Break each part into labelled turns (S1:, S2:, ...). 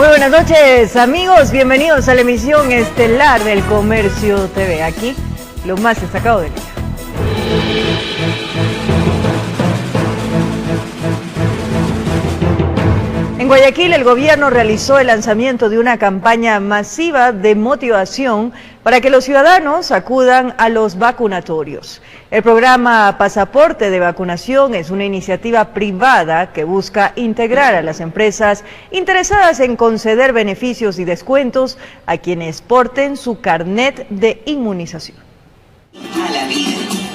S1: Muy buenas noches, amigos, bienvenidos a la emisión estelar del Comercio TV. Aquí, lo más destacado del día. En Guayaquil, el gobierno realizó el lanzamiento de una campaña masiva de motivación para que los ciudadanos acudan a los vacunatorios. El programa Pasaporte de Vacunación es una iniciativa privada que busca integrar a las empresas interesadas en conceder beneficios y descuentos a quienes porten su carnet de inmunización.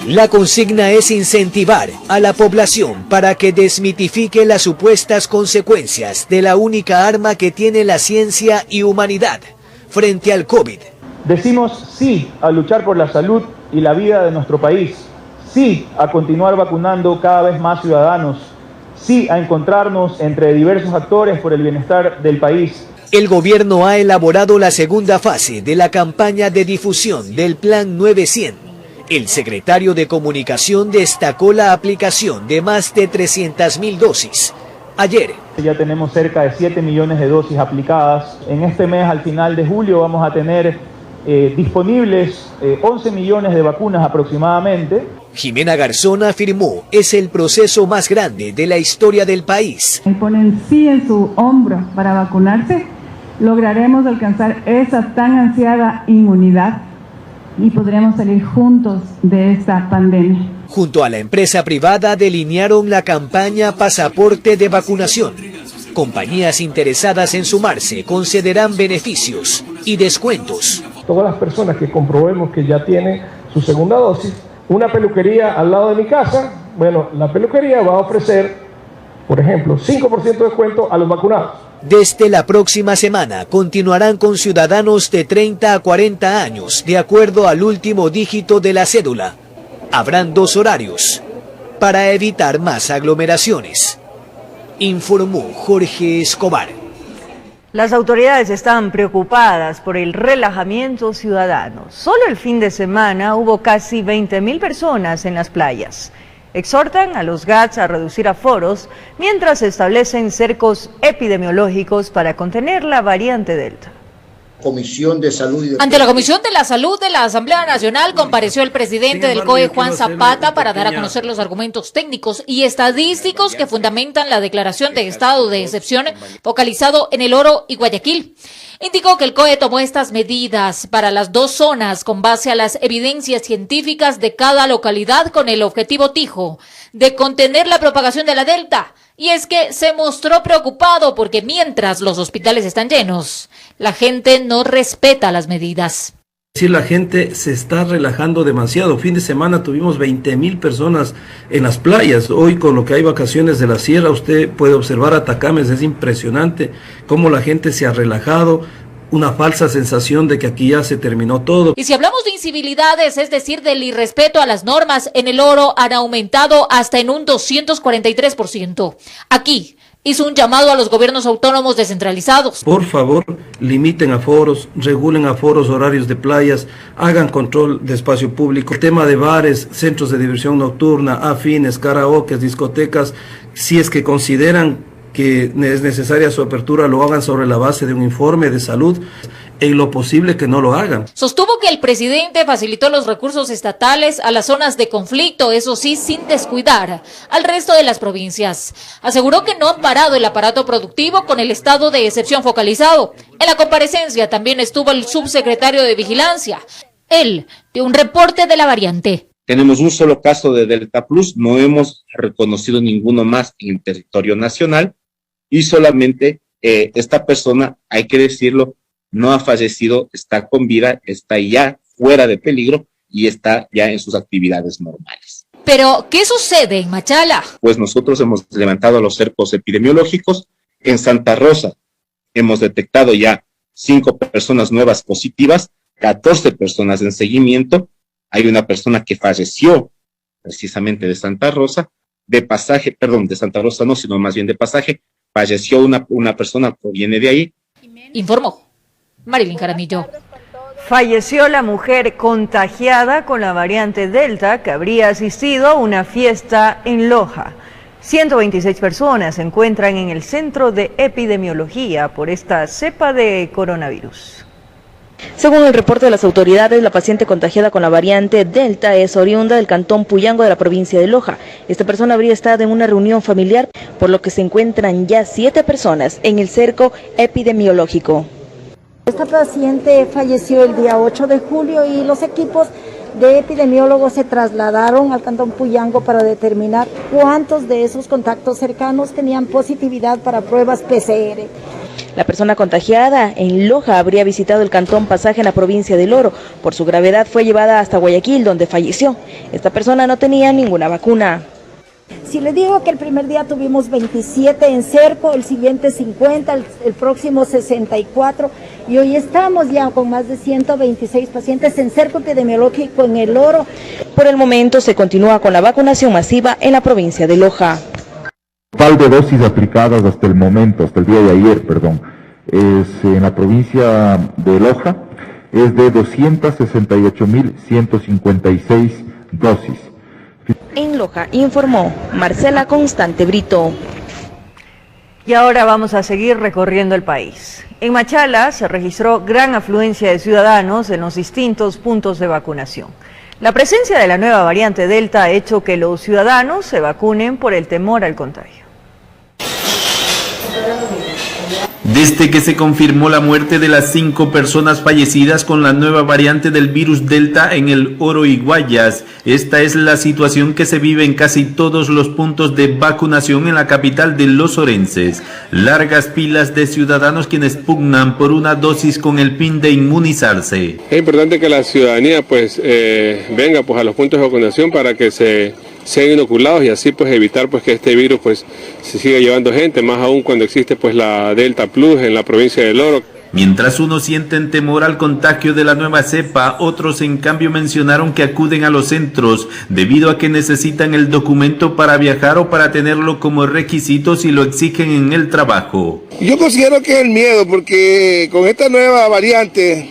S2: La consigna es incentivar a la población para que desmitifique las supuestas consecuencias de la única arma que tiene la ciencia y humanidad frente al COVID.
S3: Decimos sí a luchar por la salud y la vida de nuestro país, sí a continuar vacunando cada vez más ciudadanos, sí a encontrarnos entre diversos actores por el bienestar del país.
S2: El gobierno ha elaborado la segunda fase de la campaña de difusión del Plan 900. El secretario de Comunicación destacó la aplicación de más de 300.000 dosis. Ayer
S3: ya tenemos cerca de 7 millones de dosis aplicadas. En este mes, al final de julio, vamos a tener disponibles 11 millones de vacunas aproximadamente.
S2: Jimena Garzón afirmó, es el proceso más grande de la historia del país.
S4: Si ponen sí en su hombro para vacunarse, lograremos alcanzar esa tan ansiada inmunidad y podremos salir juntos de esta pandemia.
S2: Junto a la empresa privada delinearon la campaña Pasaporte de Vacunación. Compañías interesadas en sumarse concederán beneficios y descuentos.
S5: Todas las personas que comprobemos que ya tienen su segunda dosis, una peluquería al lado de mi casa, bueno, la peluquería va a ofrecer, por ejemplo, 5% de descuento a los vacunados.
S2: Desde la próxima semana continuarán con ciudadanos de 30 a 40 años, de acuerdo al último dígito de la cédula. Habrán 2 horarios para evitar más aglomeraciones, informó Jorge Escobar.
S1: Las autoridades están preocupadas por el relajamiento ciudadano. Solo el fin de semana hubo casi 20.000 personas en las playas. Exhortan a los GATS a reducir aforos mientras se establecen cercos epidemiológicos para contener la variante Delta.
S6: Ante la Comisión de la Salud de la Asamblea Nacional compareció el presidente del COE, Juan Zapata, para dar a conocer los argumentos técnicos y estadísticos que fundamentan la declaración de estado de excepción focalizado en El Oro y Guayaquil. Indicó que el COE tomó estas medidas para las 2 zonas con base a las evidencias científicas de cada localidad con el objetivo tijo de contener la propagación de la Delta. Y es que se mostró preocupado porque mientras los hospitales están llenos, la gente no respeta las medidas.
S7: Es decir, la gente se está relajando demasiado. Fin de semana tuvimos 20.000 personas en las playas. Hoy, con lo que hay vacaciones de la sierra, usted puede observar Atacames. Es impresionante cómo la gente se ha relajado. Una falsa sensación de que aquí ya se terminó todo.
S6: Y si hablamos de incivilidades, es decir, del irrespeto a las normas, en El Oro han aumentado hasta en un 243%. Aquí hizo un llamado a los gobiernos autónomos descentralizados.
S7: Por favor, limiten aforos, regulen aforos, horarios de playas, hagan control de espacio público. El tema de bares, centros de diversión nocturna, afines, karaokes, discotecas, si es que consideran que es necesaria su apertura, lo hagan sobre la base de un informe de salud, en lo posible que no lo hagan.
S6: Sostuvo que el presidente facilitó los recursos estatales a las zonas de conflicto, eso sí, sin descuidar al resto de las provincias. Aseguró que no han parado el aparato productivo con el estado de excepción focalizado. En la comparecencia también estuvo el subsecretario de Vigilancia. Él dio un reporte de la variante.
S8: Tenemos un solo caso de Delta Plus, no hemos reconocido ninguno más en el territorio nacional. Y solamente esta persona, hay que decirlo, no ha fallecido, está con vida, está ya fuera de peligro y está ya en sus actividades normales.
S6: Pero, ¿qué sucede en Machala?
S8: Pues nosotros hemos levantado los cercos epidemiológicos. En Santa Rosa hemos detectado ya 5 personas nuevas positivas, 14 personas en seguimiento. Hay una persona que falleció precisamente de Santa Rosa, de Santa Rosa no, sino más bien de pasaje. Falleció una persona que viene de ahí.
S6: Informó Marilyn Jaramillo.
S1: Falleció la mujer contagiada con la variante Delta que habría asistido a una fiesta en Loja. 126 personas se encuentran en el centro de epidemiología por esta cepa de coronavirus.
S9: Según el reporte de las autoridades, la paciente contagiada con la variante Delta es oriunda del cantón Puyango de la provincia de Loja. Esta persona habría estado en una reunión familiar, por lo que se encuentran ya 7 personas en el cerco epidemiológico.
S10: Esta paciente falleció el día 8 de julio y los equipos de epidemiólogos se trasladaron al cantón Puyango para determinar cuántos de esos contactos cercanos tenían positividad para pruebas PCR.
S9: La persona contagiada en Loja habría visitado el cantón Pasaje en la provincia del Oro. Por su gravedad fue llevada hasta Guayaquil, donde falleció. Esta persona no tenía ninguna vacuna.
S10: Si le digo que el primer día tuvimos 27 en cerco, el siguiente 50, el próximo 64 y hoy estamos ya con más de 126 pacientes en cerco epidemiológico en el Oro.
S9: Por el momento se continúa con la vacunación masiva en la provincia de Loja.
S11: El total de dosis aplicadas hasta el momento, hasta el día de ayer, es en la provincia de Loja, es de 268.156 dosis.
S9: En Loja informó Marcela Constante Brito.
S1: Y ahora vamos a seguir recorriendo el país. En Machala se registró gran afluencia de ciudadanos en los distintos puntos de vacunación. La presencia de la nueva variante Delta ha hecho que los ciudadanos se vacunen por el temor al contagio.
S12: Desde que se confirmó la muerte de las 5 personas fallecidas con la nueva variante del virus Delta en el Oro y Guayas, esta es la situación que se vive en casi todos los puntos de vacunación en la capital de los orenses. Largas filas de ciudadanos quienes pugnan por una dosis con el fin de inmunizarse.
S13: Es importante que la ciudadanía venga a los puntos de vacunación para que sean inoculados y así evitar que este virus se siga llevando gente, más aún cuando existe la Delta Plus en la provincia del Oro.
S12: Mientras unos sienten temor al contagio de la nueva cepa, otros en cambio mencionaron que acuden a los centros debido a que necesitan el documento para viajar o para tenerlo como requisito si lo exigen en el trabajo.
S14: Yo considero que es el miedo, porque con esta nueva variante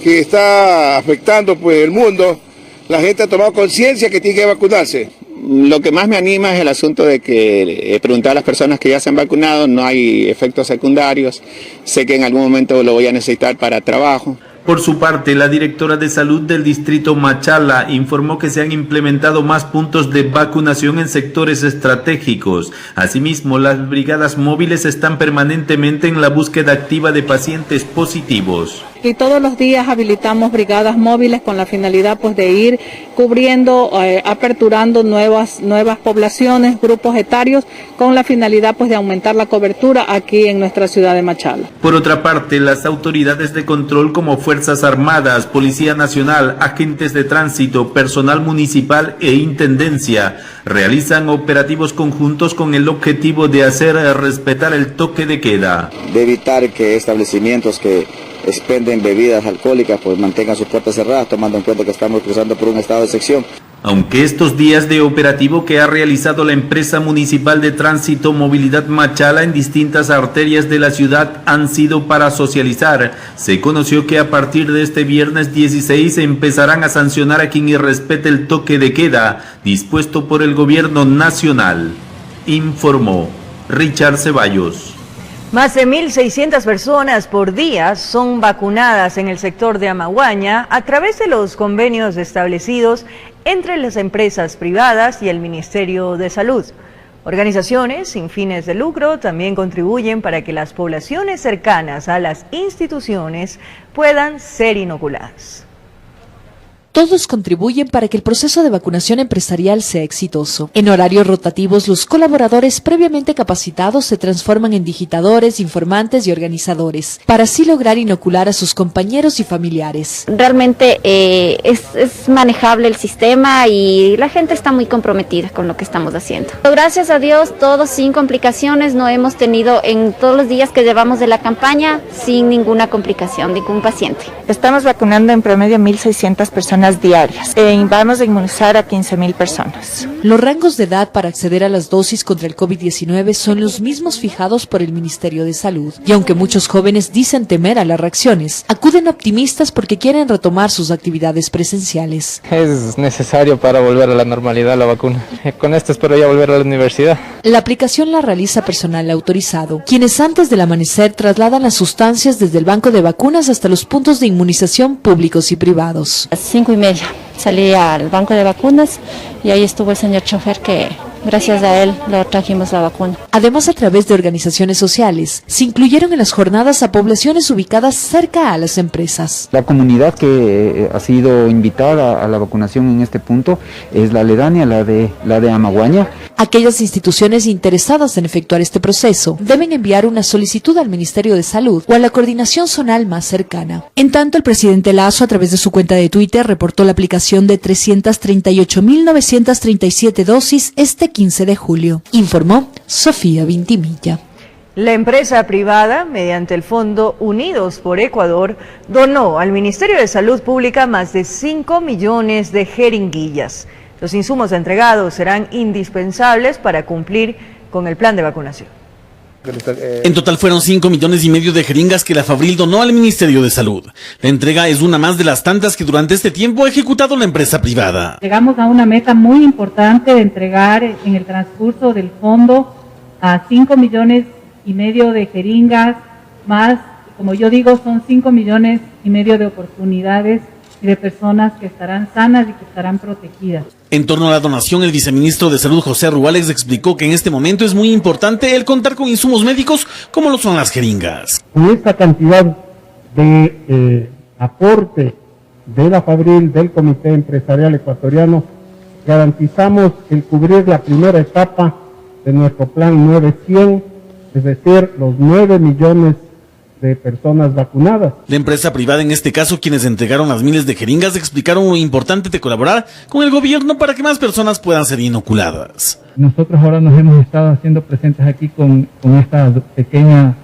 S14: que está afectando el mundo, la gente ha tomado conciencia que tiene que vacunarse.
S15: Lo que más me anima es el asunto de que preguntar a las personas que ya se han vacunado, no hay efectos secundarios, sé que en algún momento lo voy a necesitar para trabajo.
S12: Por su parte, la directora de salud del distrito Machala informó que se han implementado más puntos de vacunación en sectores estratégicos. Asimismo, las brigadas móviles están permanentemente en la búsqueda activa de pacientes positivos.
S16: Y todos los días habilitamos brigadas móviles con la finalidad de ir cubriendo, aperturando nuevas poblaciones, grupos etarios, con la finalidad de aumentar la cobertura aquí en nuestra ciudad de Machala.
S12: Por otra parte, las autoridades de control como Fuerzas Armadas, Policía Nacional, agentes de tránsito, personal municipal e intendencia realizan operativos conjuntos con el objetivo de hacer respetar el toque de queda.
S15: De evitar que establecimientos que expenden bebidas alcohólicas mantengan sus puertas cerradas, tomando en cuenta que estamos cruzando por un estado de excepción.
S12: Aunque estos días de operativo que ha realizado la empresa municipal de tránsito Movilidad Machala en distintas arterias de la ciudad han sido para socializar, se conoció que a partir de este viernes 16 empezarán a sancionar a quien irrespete el toque de queda dispuesto por el gobierno nacional, informó Richard Ceballos.
S1: Más de 1.600 personas por día son vacunadas en el sector de Amaguaña a través de los convenios establecidos entre las empresas privadas y el Ministerio de Salud. Organizaciones sin fines de lucro también contribuyen para que las poblaciones cercanas a las instituciones puedan ser inoculadas.
S17: Todos contribuyen para que el proceso de vacunación empresarial sea exitoso. En horarios rotativos, los colaboradores previamente capacitados se transforman en digitadores, informantes y organizadores, para así lograr inocular a sus compañeros y familiares.
S18: Realmente es manejable el sistema y la gente está muy comprometida con lo que estamos haciendo. Gracias a Dios, todos sin complicaciones, no hemos tenido en todos los días que llevamos de la campaña sin ninguna complicación, ningún paciente.
S19: Estamos vacunando en promedio 1.600 personas vacunas diarias. Vamos a inmunizar a 15.000 personas.
S17: Los rangos de edad para acceder a las dosis contra el COVID-19 son los mismos fijados por el Ministerio de Salud. Y aunque muchos jóvenes dicen temer a las reacciones, acuden optimistas porque quieren retomar sus actividades presenciales.
S20: Es necesario para volver a la normalidad la vacuna. Con esto espero ya volver a la universidad.
S17: La aplicación la realiza personal autorizado, quienes antes del amanecer trasladan las sustancias desde el banco de vacunas hasta los puntos de inmunización públicos y privados.
S19: A las 5:30 salí al banco de vacunas y ahí estuvo el señor chofer que gracias a él lo trajimos la vacuna.
S17: Además, a través de organizaciones sociales, se incluyeron en las jornadas a poblaciones ubicadas cerca a las empresas.
S21: La comunidad que ha sido invitada a la vacunación en este punto es la aledaña, la de Amaguaña.
S17: Aquellas instituciones interesadas en efectuar este proceso deben enviar una solicitud al Ministerio de Salud o a la coordinación zonal más cercana. En tanto, el presidente Lasso, a través de su cuenta de Twitter, reportó la aplicación de 338.937 dosis este 15 de julio. Informó Sofía Vintimilla.
S1: La empresa privada, mediante el Fondo Unidos por Ecuador, donó al Ministerio de Salud Pública más de 5 millones de jeringuillas. Los insumos entregados serán indispensables para cumplir con el plan de vacunación.
S22: En total fueron 5,5 millones de jeringas que la Fabril donó al Ministerio de Salud. La entrega es una más de las tantas que durante este tiempo ha ejecutado la empresa privada.
S16: Llegamos a una meta muy importante de entregar en el transcurso del fondo a 5,5 millones de jeringas, más, como yo digo, son 5,5 millones de oportunidades y de personas que estarán sanas y que estarán protegidas.
S22: En torno a la donación, el viceministro de Salud, José Ruales, explicó que en este momento es muy importante el contar con insumos médicos como lo son las jeringas.
S23: Con esta cantidad de aporte de la Fabril, del Comité Empresarial Ecuatoriano, garantizamos el cubrir la primera etapa de nuestro plan 900, es decir, los 9 millones de personas vacunadas.
S22: La empresa privada, en este caso, quienes entregaron las miles de jeringas, explicaron lo importante de colaborar con el gobierno para que más personas puedan ser inoculadas.
S23: Nosotros ahora nos hemos estado haciendo presentes aquí con esta pequeña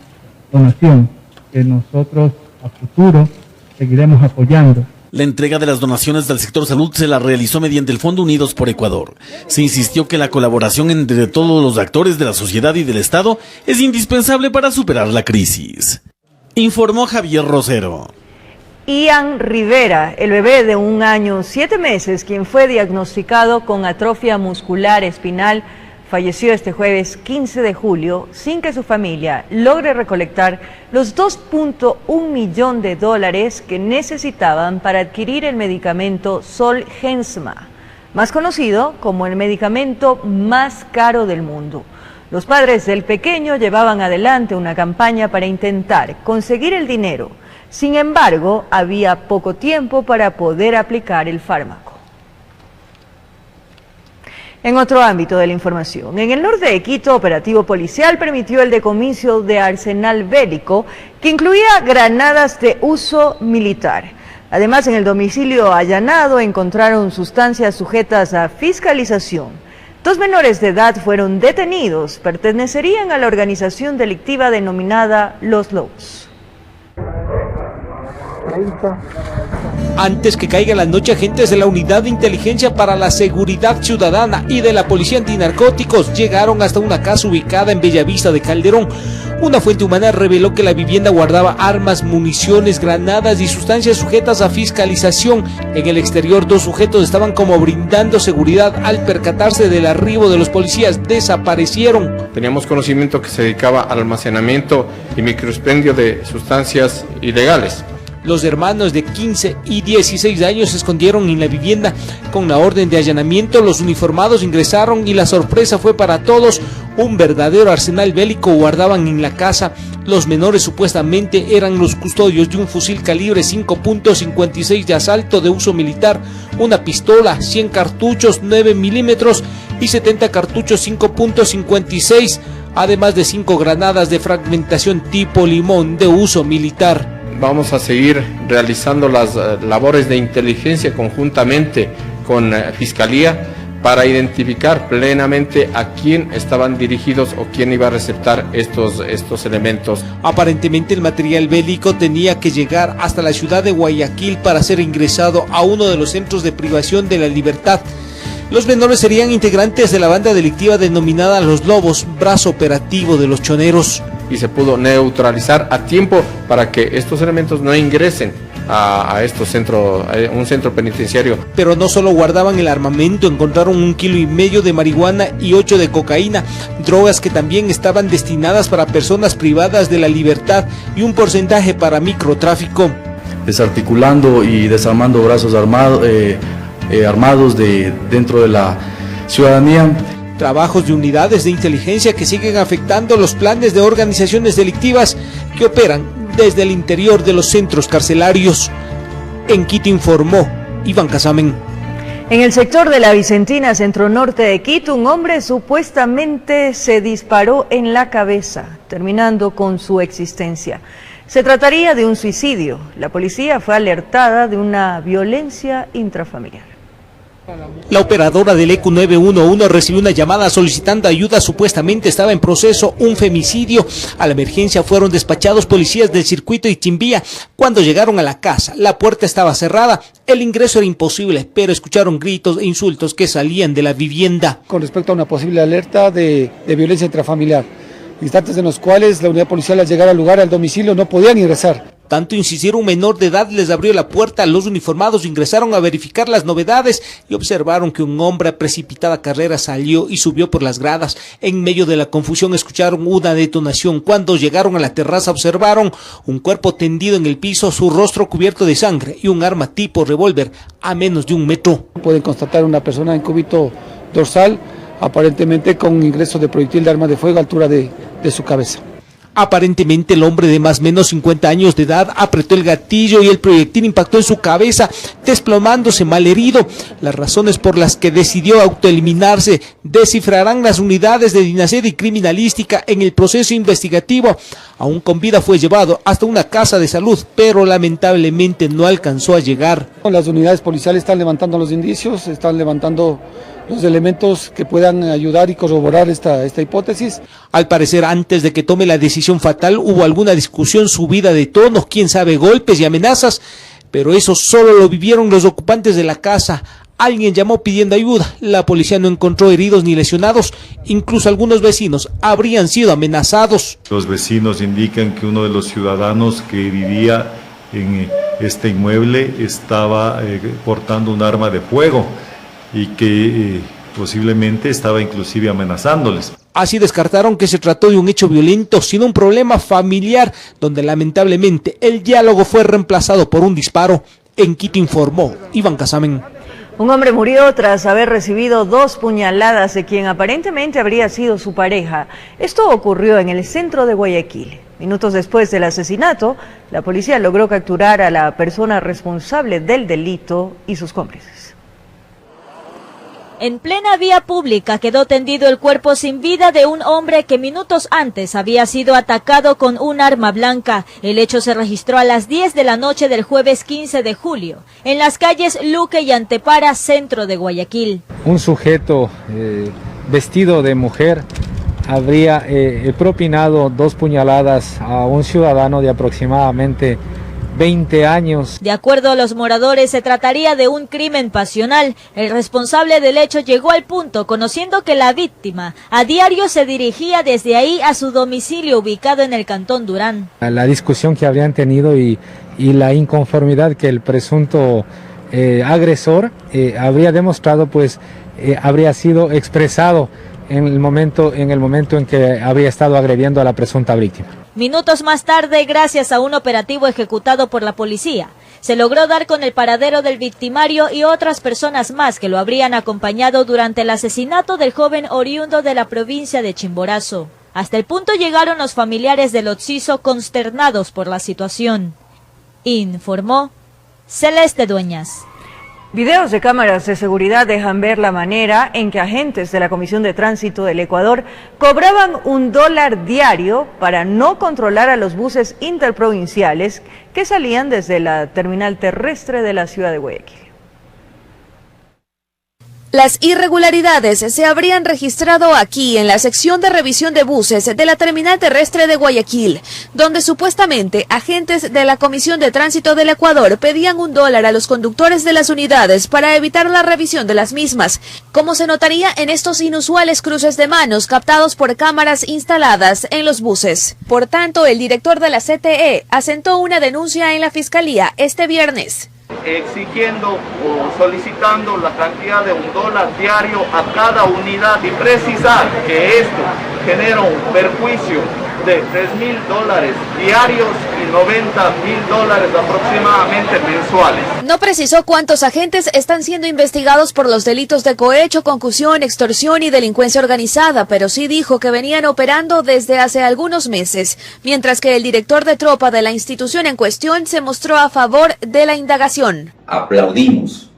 S23: donación que nosotros a futuro seguiremos apoyando.
S22: La entrega de las donaciones del sector salud se la realizó mediante el Fondo Unidos por Ecuador. Se insistió que la colaboración entre todos los actores de la sociedad y del Estado es indispensable para superar la crisis. Informó Javier Rosero.
S1: Ian Rivera, el bebé de 1 año 7 meses, quien fue diagnosticado con atrofia muscular espinal, falleció este jueves 15 de julio sin que su familia logre recolectar los $2.1 millones que necesitaban para adquirir el medicamento Zolgensma, más conocido como el medicamento más caro del mundo. Los padres del pequeño llevaban adelante una campaña para intentar conseguir el dinero. Sin embargo, había poco tiempo para poder aplicar el fármaco. En otro ámbito de la información, en el norte de Quito, operativo policial permitió el decomiso de arsenal bélico que incluía granadas de uso militar. Además, en el domicilio allanado encontraron sustancias sujetas a fiscalización. 2 menores de edad fueron detenidos, pertenecerían a la organización delictiva denominada Los Lobos.
S24: Antes que caiga la noche, agentes de la Unidad de Inteligencia para la Seguridad Ciudadana y de la Policía Antinarcóticos llegaron hasta una casa ubicada en Bellavista de Calderón. Una fuente humana reveló que la vivienda guardaba armas, municiones, granadas y sustancias sujetas a fiscalización. En el exterior, 2 sujetos estaban como brindando seguridad. Al percatarse del arribo de los policías, desaparecieron.
S25: Teníamos conocimiento que se dedicaba al almacenamiento y microexpendio de sustancias ilegales.
S24: Los hermanos de 15 y 16 años se escondieron en la vivienda. Con la orden de allanamiento, los uniformados ingresaron y la sorpresa fue para todos. Un verdadero arsenal bélico guardaban en la casa. Los menores supuestamente eran los custodios de un fusil calibre 5.56 de asalto de uso militar, una pistola, 100 cartuchos 9 milímetros y 70 cartuchos 5.56, además de 5 granadas de fragmentación tipo limón de uso militar.
S25: Vamos a seguir realizando las labores de inteligencia conjuntamente con Fiscalía para identificar plenamente a quién estaban dirigidos o quién iba a receptar estos elementos.
S24: Aparentemente el material bélico tenía que llegar hasta la ciudad de Guayaquil para ser ingresado a uno de los centros de privación de la libertad. Los menores serían integrantes de la banda delictiva denominada Los Lobos, brazo operativo de los choneros.
S25: Y se pudo neutralizar a tiempo para que estos elementos no ingresen a un centro penitenciario.
S24: Pero no solo guardaban el armamento, encontraron 1,5 kilos de marihuana y 8 de cocaína, drogas que también estaban destinadas para personas privadas de la libertad y un porcentaje para microtráfico.
S2: Desarticulando y desarmando brazos armados dentro de la ciudadanía.
S24: Trabajos de unidades de inteligencia que siguen afectando los planes de organizaciones delictivas que operan desde el interior de los centros carcelarios. En Quito informó Iván Casamen.
S1: En el sector de la Vicentina, centro norte de Quito, un hombre supuestamente se disparó en la cabeza, terminando con su existencia. Se trataría de un suicidio. La policía fue alertada de una violencia intrafamiliar.
S24: La operadora del ECU 911 recibió una llamada solicitando ayuda. Supuestamente estaba en proceso un femicidio. A la emergencia fueron despachados policías del circuito y Chimbía. Cuando llegaron a la casa, la puerta estaba cerrada. El ingreso era imposible, pero escucharon gritos e insultos que salían de la vivienda.
S3: Con respecto a una posible alerta de violencia intrafamiliar, instantes en los cuales la unidad policial al llegar al lugar, al domicilio, no podían ingresar.
S24: Tanto insistieron, un menor de edad les abrió la puerta. Los uniformados ingresaron a verificar las novedades y observaron que un hombre a precipitada carrera salió y subió por las gradas. En medio de la confusión escucharon una detonación. Cuando llegaron a la terraza observaron un cuerpo tendido en el piso, su rostro cubierto de sangre y un arma tipo revólver a menos de 1 metro.
S3: Pueden constatar una persona en cúbito dorsal, aparentemente con ingreso de proyectil de arma de fuego a altura de su cabeza.
S24: Aparentemente el hombre de más o menos 50 años de edad apretó el gatillo y el proyectil impactó en su cabeza, desplomándose malherido. Las razones por las que decidió autoeliminarse descifrarán las unidades de Dinaced y Criminalística en el proceso investigativo. Aún con vida fue llevado hasta una casa de salud, pero lamentablemente no alcanzó a llegar.
S3: Las unidades policiales están levantando los indicios, están levantando los elementos que puedan ayudar y corroborar esta hipótesis.
S24: Al parecer, antes de que tome la decisión fatal, hubo alguna discusión subida de tono, quién sabe, golpes y amenazas, pero eso solo lo vivieron los ocupantes de la casa. Alguien llamó pidiendo ayuda, la policía no encontró heridos ni lesionados, incluso algunos vecinos habrían sido amenazados.
S4: Los vecinos indican que uno de los ciudadanos que vivía en este inmueble estaba portando un arma de fuego y que posiblemente estaba inclusive amenazándoles.
S24: Así descartaron que se trató de un hecho violento, sino un problema familiar, donde lamentablemente el diálogo fue reemplazado por un disparo. En Quito informó Iván Casamen.
S1: Un hombre murió tras haber recibido 2 puñaladas de quien aparentemente habría sido su pareja. Esto ocurrió en el centro de Guayaquil. Minutos después del asesinato, la policía logró capturar a la persona responsable del delito y sus cómplices.
S5: En plena vía pública quedó tendido el cuerpo sin vida de un hombre que minutos antes había sido atacado con un arma blanca. El hecho se registró a las 10 de la noche del jueves 15 de julio, en las calles Luque y Antepara, centro de Guayaquil.
S20: Un sujeto vestido de mujer habría propinado 2 puñaladas a un ciudadano de aproximadamente 20 años.
S5: De acuerdo a los moradores, se trataría de un crimen pasional. El responsable del hecho llegó al punto conociendo que la víctima a diario se dirigía desde ahí a su domicilio ubicado en el Cantón Durán.
S20: La discusión que habrían tenido y la inconformidad que el presunto agresor habría demostrado, pues habría sido expresado en el momento en que habría estado agrediendo a la presunta víctima.
S5: Minutos más tarde, gracias a un operativo ejecutado por la policía, se logró dar con el paradero del victimario y otras personas más que lo habrían acompañado durante el asesinato del joven oriundo de la provincia de Chimborazo. Hasta el punto llegaron los familiares del occiso consternados por la situación. Informó Celeste Dueñas.
S1: Videos de cámaras de seguridad dejan ver la manera en que agentes de la Comisión de Tránsito del Ecuador cobraban $1 diario para no controlar a los buses interprovinciales que salían desde la terminal terrestre de la ciudad de Guayaquil.
S6: Las irregularidades se habrían registrado aquí en la sección de revisión de buses de la terminal terrestre de Guayaquil, donde supuestamente agentes de la Comisión de Tránsito del Ecuador pedían $1 a los conductores de las unidades para evitar la revisión de las mismas, como se notaría en estos inusuales cruces de manos captados por cámaras instaladas en los buses. Por tanto, el director de la CTE asentó una denuncia en la Fiscalía este viernes,
S7: exigiendo o solicitando la cantidad de $1 diario a cada unidad y precisar que esto genera un perjuicio de $3.000 diarios y $90.000 aproximadamente mensuales.
S6: No precisó cuántos agentes están siendo investigados por los delitos de cohecho, concusión, extorsión y delincuencia organizada, pero sí dijo que venían operando desde hace algunos meses, mientras que el director de tropa de la institución en cuestión se mostró a favor de la indagación.
S8: Aplaudimos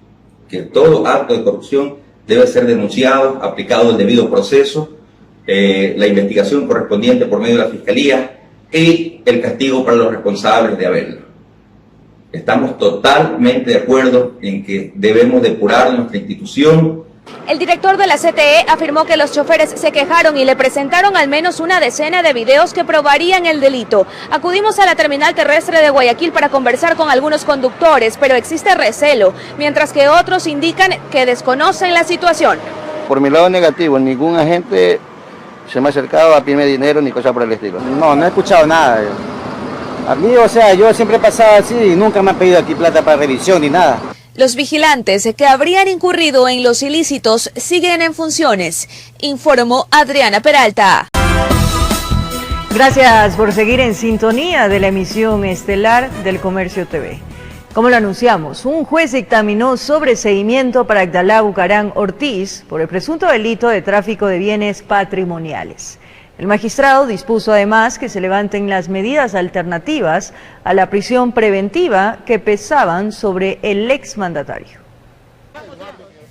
S8: que todo acto de corrupción debe ser denunciado, aplicado el debido proceso, la investigación correspondiente por medio de la Fiscalía y el castigo para los responsables de haberlo. Estamos totalmente de acuerdo en que debemos depurar nuestra institución.
S6: El director de la CTE afirmó que los choferes se quejaron y le presentaron al menos una decena de videos que probarían el delito. Acudimos a la terminal terrestre de Guayaquil para conversar con algunos conductores, pero existe recelo, mientras que otros indican que desconocen la situación.
S10: Por mi lado negativo, ningún agente se me ha acercado a pedirme dinero ni cosa por el estilo.
S11: No he escuchado nada. A mí, yo siempre he pasado así y nunca me han pedido aquí plata para revisión ni nada.
S6: Los vigilantes que habrían incurrido en los ilícitos siguen en funciones, informó Adriana Peralta.
S1: Gracias por seguir en sintonía de la emisión estelar del Comercio TV. Como lo anunciamos, un juez dictaminó sobreseimiento para Abdalá Bucaram Ortiz por el presunto delito de tráfico de bienes patrimoniales. El magistrado dispuso además que se levanten las medidas alternativas a la prisión preventiva que pesaban sobre el exmandatario.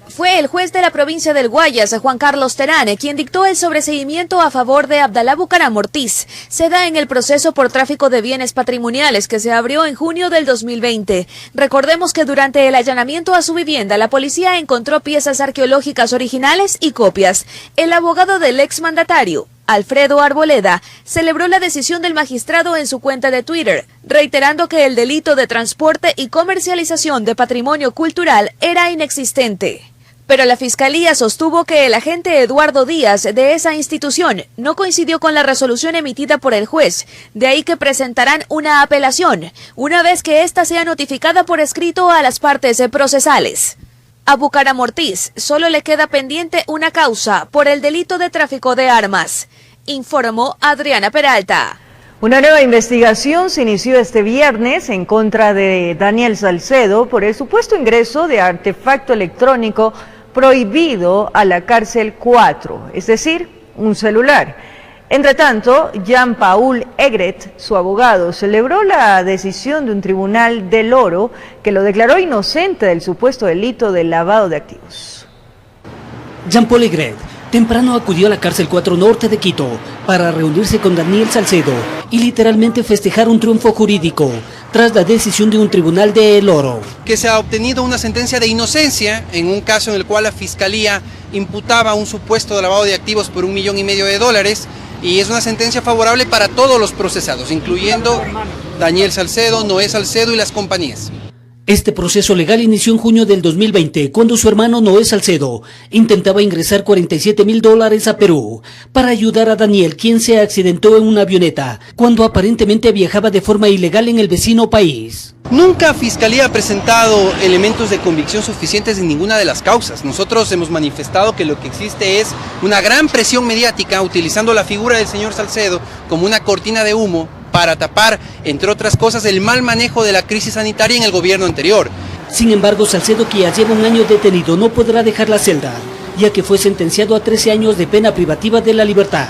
S6: Fue el juez de la provincia del Guayas, Juan Carlos Terán, quien dictó el sobreseimiento a favor de Abdalá Bucaram Ortiz. Se da en el proceso por tráfico de bienes patrimoniales que se abrió en junio del 2020. Recordemos que durante el allanamiento a su vivienda, la policía encontró piezas arqueológicas originales y copias. El abogado del exmandatario, Alfredo Arboleda, celebró la decisión del magistrado en su cuenta de Twitter, reiterando que el delito de transporte y comercialización de patrimonio cultural era inexistente. Pero la Fiscalía sostuvo que el agente Eduardo Díaz de esa institución no coincidió con la resolución emitida por el juez, de ahí que presentarán una apelación, una vez que ésta sea notificada por escrito a las partes procesales. A Bucaram Ortiz solo le queda pendiente una causa por el delito de tráfico de armas, informó Adriana Peralta.
S1: Una nueva investigación se inició este viernes en contra de Daniel Salcedo por el supuesto ingreso de artefacto electrónico prohibido a la cárcel 4, es decir, un celular. Entre tanto, Jean-Paul Egret, su abogado, celebró la decisión de un tribunal del Oro que lo declaró inocente del supuesto delito de lavado de activos.
S26: Jean-Paul Egret temprano acudió a la cárcel 4 Norte de Quito para reunirse con Daniel Salcedo y literalmente festejar un triunfo jurídico tras la decisión de un tribunal de El Oro.
S27: Que se ha obtenido una sentencia de inocencia en un caso en el cual la Fiscalía imputaba un supuesto lavado de activos por $1,5 millones y es una sentencia favorable para todos los procesados, incluyendo Daniel Salcedo, Noé Salcedo y las compañías.
S26: Este proceso legal inició en junio del 2020, cuando su hermano Noé Salcedo intentaba ingresar $47,000 a Perú para ayudar a Daniel, quien se accidentó en una avioneta cuando aparentemente viajaba de forma ilegal en el vecino país.
S27: Nunca Fiscalía ha presentado elementos de convicción suficientes en ninguna de las causas. Nosotros hemos manifestado que lo que existe es una gran presión mediática utilizando la figura del señor Salcedo como una cortina de humo para tapar, entre otras cosas, el mal manejo de la crisis sanitaria en el gobierno anterior.
S26: Sin embargo, Salcedo, que ya lleva un año detenido, no podrá dejar la celda, ya que fue sentenciado a 13 años de pena privativa de la libertad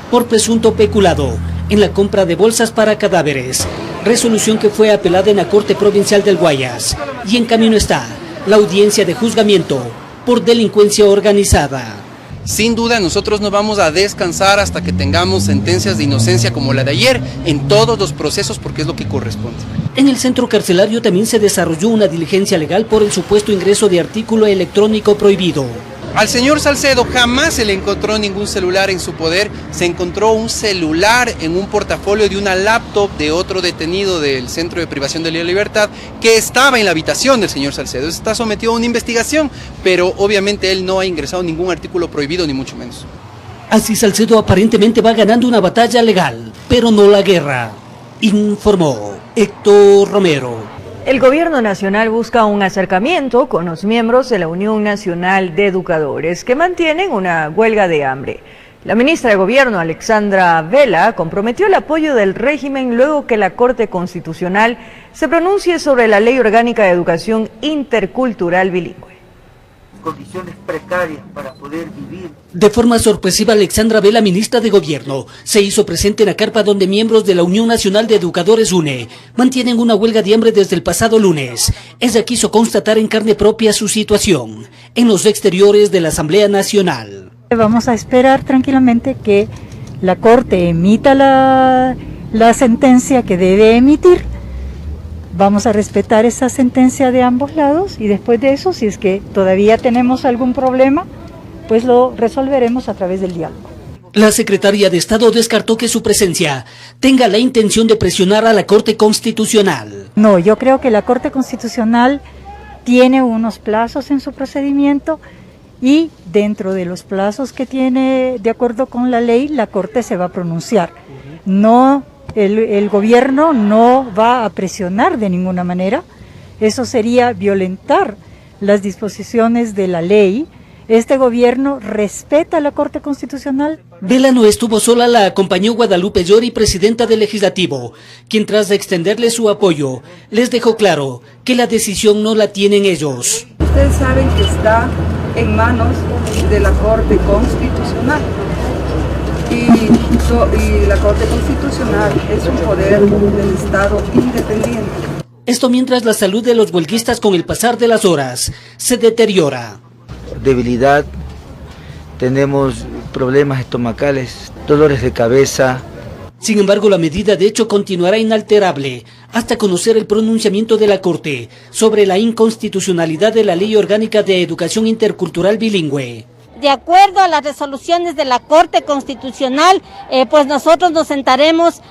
S26: por presunto peculado en la compra de bolsas para cadáveres, resolución que fue apelada en la Corte Provincial del Guayas, y en camino está la audiencia de juzgamiento por delincuencia organizada.
S27: Sin duda nosotros no vamos a descansar hasta que tengamos sentencias de inocencia como la de ayer en todos los procesos, porque es lo que corresponde.
S26: En el centro carcelario también se desarrolló una diligencia legal por el supuesto ingreso de artículo electrónico prohibido.
S27: Al señor Salcedo jamás se le encontró ningún celular en su poder, se encontró un celular en un portafolio de una laptop de otro detenido del Centro de Privación de la Libertad que estaba en la habitación del señor Salcedo. Está sometido a una investigación, pero obviamente él no ha ingresado ningún artículo prohibido ni mucho menos.
S26: Así Salcedo aparentemente va ganando una batalla legal, pero no la guerra, informó Héctor Romero.
S1: El gobierno nacional busca un acercamiento con los miembros de la Unión Nacional de Educadores que mantienen una huelga de hambre. La ministra de Gobierno, Alexandra Vela, comprometió el apoyo del régimen luego que la Corte Constitucional se pronuncie sobre la Ley Orgánica de Educación Intercultural Bilingüe.
S9: Condiciones precarias para poder vivir.
S26: De forma sorpresiva, Alexandra Vela, ministra de Gobierno, se hizo presente en la carpa donde miembros de la Unión Nacional de Educadores UNE mantienen una huelga de hambre desde el pasado lunes. Ella quiso constatar en carne propia su situación en los exteriores de la Asamblea Nacional.
S12: Vamos a esperar tranquilamente que la Corte emita la sentencia que debe emitir. Vamos a respetar esa sentencia de ambos lados y después de eso, si es que todavía tenemos algún problema, pues lo resolveremos a través del diálogo.
S26: La secretaria de Estado descartó que su presencia tenga la intención de presionar a la Corte Constitucional.
S12: No, yo creo que la Corte Constitucional tiene unos plazos en su procedimiento y dentro de los plazos que tiene, de acuerdo con la ley, la Corte se va a pronunciar. No, el gobierno no va a presionar de ninguna manera, eso sería violentar las disposiciones de la ley. Este gobierno respeta a la Corte Constitucional.
S26: Vela no estuvo sola, la acompañó Guadalupe Llori, presidenta del Legislativo, quien tras extenderle su apoyo, les dejó claro que la decisión no la tienen ellos.
S13: Ustedes saben que está en manos de la Corte Constitucional. Y la Corte Constitucional es un poder del Estado independiente.
S26: Esto mientras la salud de los huelguistas con el pasar de las horas se deteriora.
S14: Debilidad, tenemos problemas estomacales, dolores de cabeza.
S26: Sin embargo, la medida de hecho continuará inalterable hasta conocer el pronunciamiento de la Corte sobre la inconstitucionalidad de la Ley Orgánica de Educación Intercultural Bilingüe.
S15: De acuerdo a las resoluciones de la Corte Constitucional, pues nosotros nos sentaremos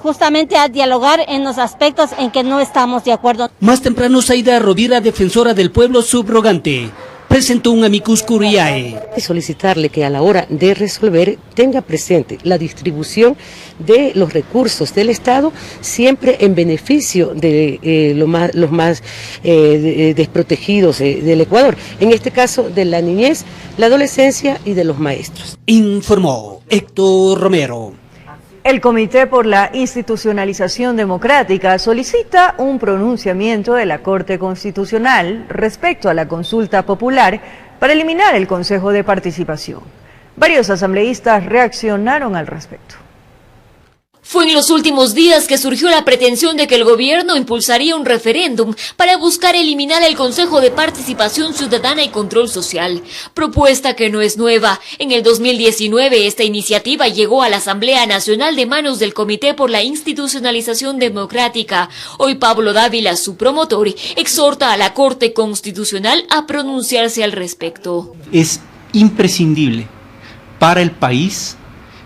S15: justamente a dialogar en los aspectos en que no estamos de acuerdo.
S26: Más temprano, Zaida Rovira, defensora del pueblo subrogante, presentó un amicus curiae.
S18: Solicitarle que a la hora de resolver tenga presente la distribución de los recursos del Estado siempre en beneficio de los más desprotegidos del Ecuador, en este caso de la niñez, la adolescencia y de los maestros.
S26: Informó Héctor Romero.
S1: El Comité por la Institucionalización Democrática solicita un pronunciamiento de la Corte Constitucional respecto a la consulta popular para eliminar el Consejo de Participación. Varios asambleístas reaccionaron al respecto.
S19: Fue en los últimos días que surgió la pretensión de que el gobierno impulsaría un referéndum para buscar eliminar el Consejo de Participación Ciudadana y Control Social, propuesta que no es nueva. En el 2019 esta iniciativa llegó a la Asamblea Nacional de manos del Comité por la Institucionalización Democrática. Hoy Pablo Dávila, su promotor, exhorta a la Corte Constitucional a pronunciarse al respecto.
S28: Es imprescindible para el país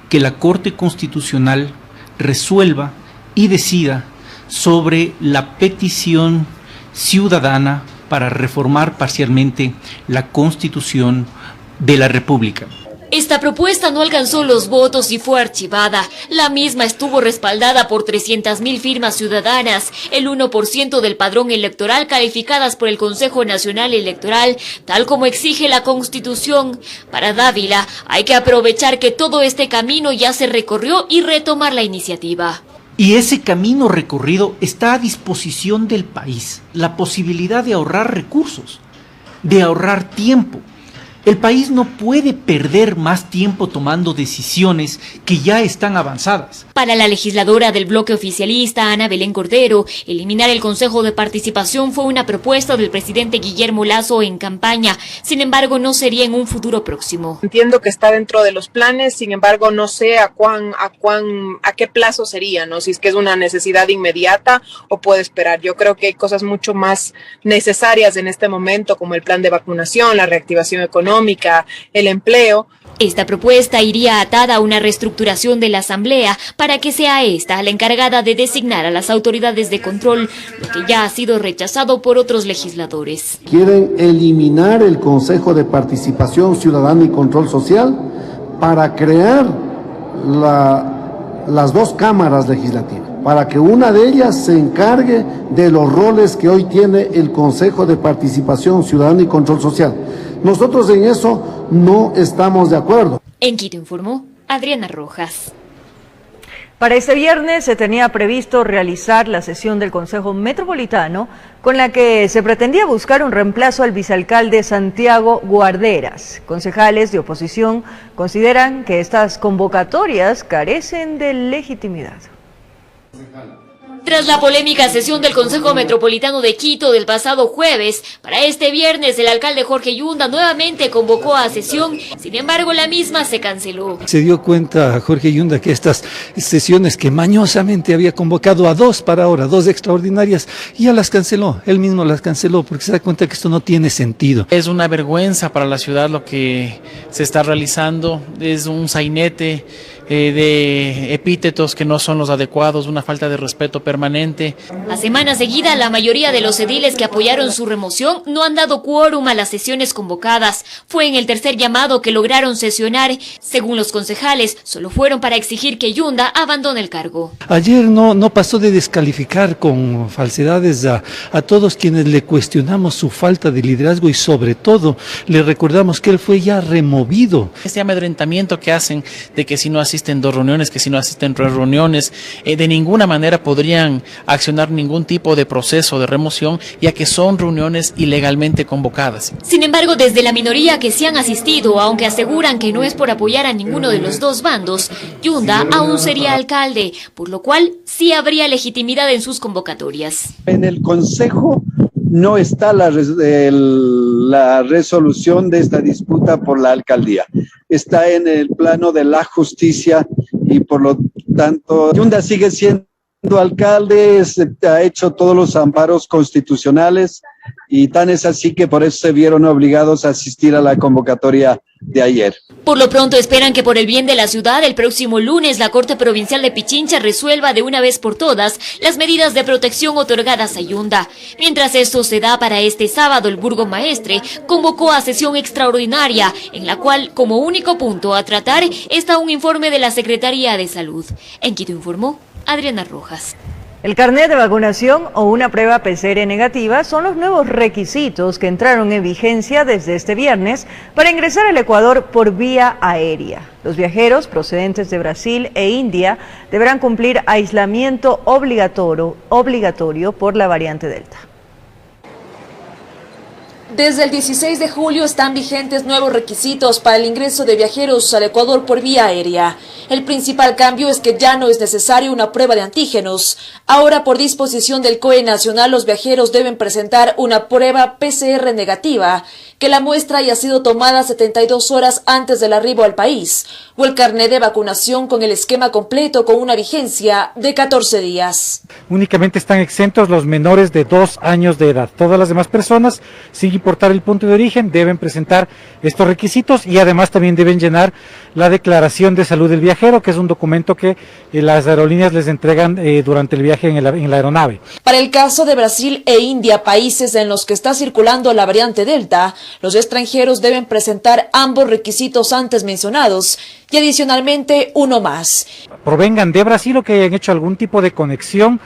S28: que la Corte Constitucional resuelva y decida sobre la petición ciudadana para reformar parcialmente la Constitución de la República.
S19: Esta propuesta no alcanzó los votos y fue archivada. La misma estuvo respaldada por 300.000 firmas ciudadanas, el 1% del padrón electoral calificadas por el Consejo Nacional Electoral, tal como exige la Constitución. Para Dávila, hay que aprovechar que todo este camino ya se recorrió y retomar la iniciativa.
S28: Y ese camino recorrido está a disposición del país. La posibilidad de ahorrar recursos, de ahorrar tiempo. El país no puede perder más tiempo tomando decisiones que ya están avanzadas.
S19: Para la legisladora del bloque oficialista, Ana Belén Cordero, eliminar el Consejo de Participación fue una propuesta del presidente Guillermo Lasso en campaña. Sin embargo, no sería en un futuro próximo.
S29: Entiendo que está dentro de los planes, sin embargo, no sé a
S2: qué plazo sería, ¿no? Si es que es una necesidad inmediata o puede esperar. Yo creo que hay cosas mucho más necesarias en este momento, como el plan de vacunación, la reactivación económica, el empleo.
S19: Esta propuesta iría atada a una reestructuración de la Asamblea para que sea esta la encargada de designar a las autoridades de control, lo que ya ha sido rechazado por otros legisladores.
S3: Quieren eliminar el Consejo de Participación Ciudadana y Control Social para crear las dos cámaras legislativas, para que una de ellas se encargue de los roles que hoy tiene el Consejo de Participación Ciudadana y Control Social. Nosotros en eso no estamos de acuerdo.
S19: En Quito informó Adriana Rojas.
S1: Para este viernes se tenía previsto realizar la sesión del Consejo Metropolitano con la que se pretendía buscar un reemplazo al vicealcalde Santiago Guarderas. Concejales de oposición consideran que estas convocatorias carecen de legitimidad.
S19: Tras la polémica sesión del Consejo Metropolitano de Quito del pasado jueves, para este viernes el alcalde Jorge Yunda nuevamente convocó a sesión, sin embargo la misma se canceló.
S16: Se dio cuenta Jorge Yunda que estas sesiones que mañosamente había convocado a dos para ahora, dos extraordinarias, ya las canceló, él mismo las canceló porque se da cuenta que esto no tiene sentido.
S17: Es una vergüenza para la ciudad lo que se está realizando, es un sainete de epítetos que no son los adecuados, una falta de respeto permanente.
S19: A semana seguida, la mayoría de los ediles que apoyaron su remoción no han dado quórum a las sesiones convocadas. Fue en el tercer llamado que lograron sesionar. Según los concejales, solo fueron para exigir que Yunda abandone el cargo.
S16: Ayer no pasó de descalificar con falsedades a todos quienes le cuestionamos su falta de liderazgo y sobre todo le recordamos que él fue ya removido.
S17: Este amedrentamiento que hacen de que si no asisten 2 reuniones, que si no asisten 3 reuniones, de ninguna manera podrían accionar ningún tipo de proceso de remoción, ya que son reuniones ilegalmente convocadas.
S19: Sin embargo, desde la minoría que sí han asistido, aunque aseguran que no es por apoyar a ninguno de los dos bandos, Yunda aún sería alcalde, por lo cual sí habría legitimidad en sus convocatorias.
S3: En el Consejo no está la resolución de esta disputa por la alcaldía. Está en el plano de la justicia y por lo tanto Yunda sigue siendo alcalde, ha hecho todos los amparos constitucionales y tan es así que por eso se vieron obligados a asistir a la convocatoria de ayer.
S19: Por lo pronto esperan que por el bien de la ciudad, el próximo lunes la Corte Provincial de Pichincha resuelva de una vez por todas las medidas de protección otorgadas a Yunda. Mientras esto se da, para este sábado el burgomaestre convocó a sesión extraordinaria, en la cual como único punto a tratar está un informe de la Secretaría de Salud. En Quito informó Adriana Rojas.
S1: El carnet de vacunación o una prueba PCR negativa son los nuevos requisitos que entraron en vigencia desde este viernes para ingresar al Ecuador por vía aérea. Los viajeros procedentes de Brasil e India deberán cumplir aislamiento obligatorio por la variante Delta.
S6: Desde el 16 de julio están vigentes nuevos requisitos para el ingreso de viajeros al Ecuador por vía aérea. El principal cambio es que ya no es necesario una prueba de antígenos. Ahora, por disposición del COE Nacional, los viajeros deben presentar una prueba PCR negativa, que la muestra haya sido tomada 72 horas antes del arribo al país, o el carnet de vacunación con el esquema completo con una vigencia de 14 días.
S21: Únicamente están exentos los menores de 2 años de edad. Todas las demás personas, sin importar el punto de origen, deben presentar estos requisitos y además también deben llenar la declaración de salud del viajero, que es un documento que las aerolíneas les entregan durante el viaje en la aeronave.
S6: Para el caso de Brasil e India, países en los que está circulando la variante Delta, los extranjeros deben presentar ambos requisitos antes mencionados y adicionalmente uno más.
S21: Provengan de Brasil o que hayan hecho algún tipo de conexión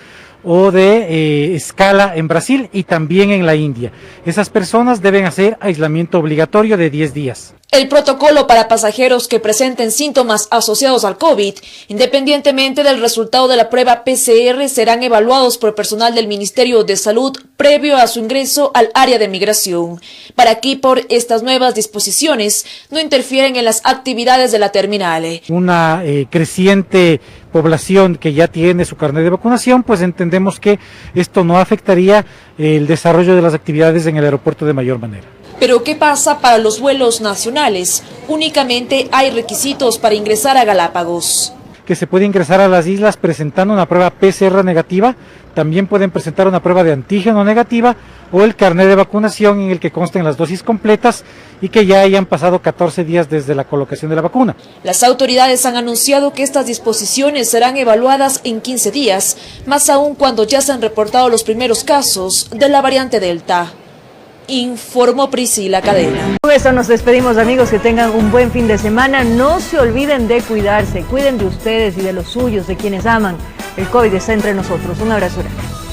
S21: o de escala en Brasil y también en la India. Esas personas deben hacer aislamiento obligatorio de 10 días.
S6: El protocolo para pasajeros que presenten síntomas asociados al COVID, independientemente del resultado de la prueba PCR, serán evaluados por personal del Ministerio de Salud previo a su ingreso al área de migración. Para Quipor, estas nuevas disposiciones no interfieren en las actividades de la terminal.
S21: Una creciente población que ya tiene su carnet de vacunación, pues entendemos que esto no afectaría el desarrollo de las actividades en el aeropuerto de mayor manera.
S6: Pero ¿qué pasa para los vuelos nacionales? Únicamente hay requisitos para ingresar a Galápagos.
S21: que se puede ingresar a las islas presentando una prueba PCR negativa, también pueden presentar una prueba de antígeno negativa o el carnet de vacunación en el que consten las dosis completas y que ya hayan pasado 14 días desde la colocación de la vacuna.
S6: Las autoridades han anunciado que estas disposiciones serán evaluadas en 15 días, más aún cuando ya se han reportado los primeros casos de la variante Delta. Informó Priscila Cadena.
S1: Con esto nos despedimos, amigos, que tengan un buen fin de semana. No se olviden de cuidarse, cuiden de ustedes y de los suyos, de quienes aman. El COVID está entre nosotros. Un abrazo grande.